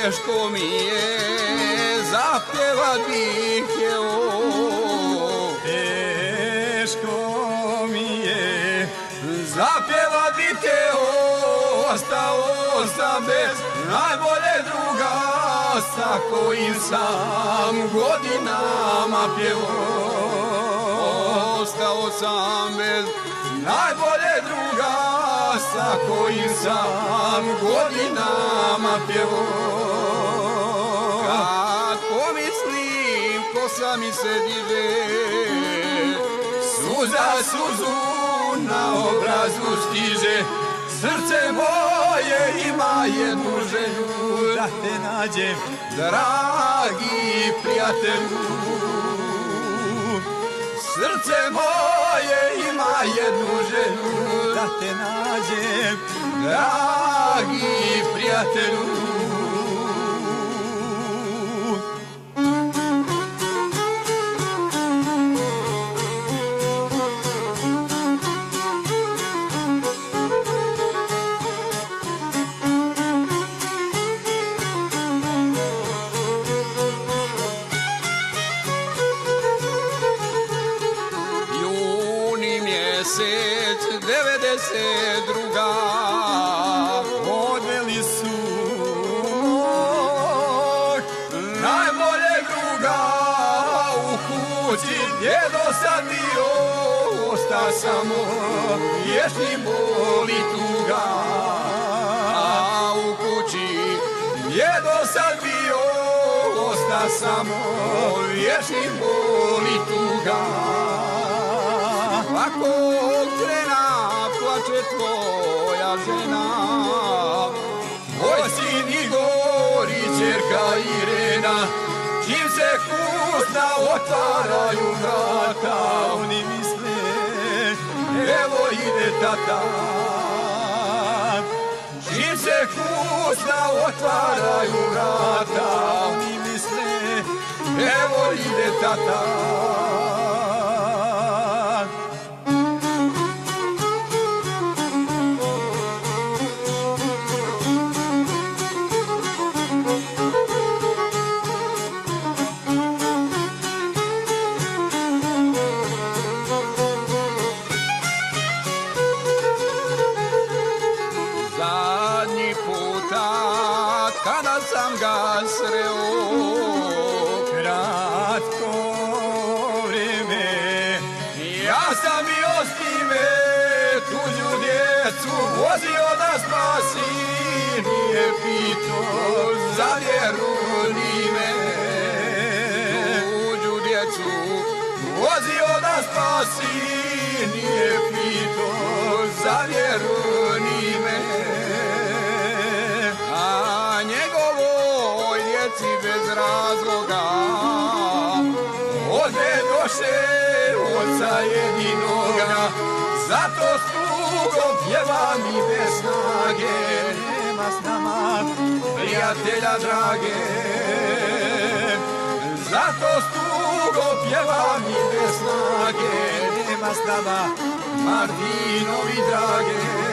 teško mi je zapjevat bih je teško mi je zapjevat bih te ostao sam bez najbolje druga sa kojim sam godinama pjevao. Ostao sam bez najbolje druga sa kojim sam godinama pjevao. Kad pomislim kosa mi se diže, suza suzu na obrazu stiže, srce moje ima jednu želju da te nađem, dragi prijatelju. Srce moje ima jednu želju da te nađem, dragi prijatelju. Mjesec 92. odveli su mog najbolje druga u kući gdje do sad bio. Osta samo vječni bol i tuga. A u kući gdje do sad bio, osta samo vječni bol i tuga. Svakog trena plače tvoja žena, tvoj sin Igor i ćerka Irena. Čim se kućna otvaraju vrata, oni misle, evo ide tata. Čim se kućna otvaraju vrata, oni misle, evo ide tata. Zadnji puta kada sam ga sreo, kratko vrijeme, ja sam bio s time tuđu djecu vozio da spasi. Nije pito za vjeru ni me, tuđu djecu vozio da spasi. Nije pito za vjeru ni me, a njegovoj djeci bez razloga odvedoše oca jedinoga. Zato s tugom pjevam i bez snage, nema s nama prijatelja drage. Zato s tugom pjevam i bez snage, nema s nama Martinovi drage.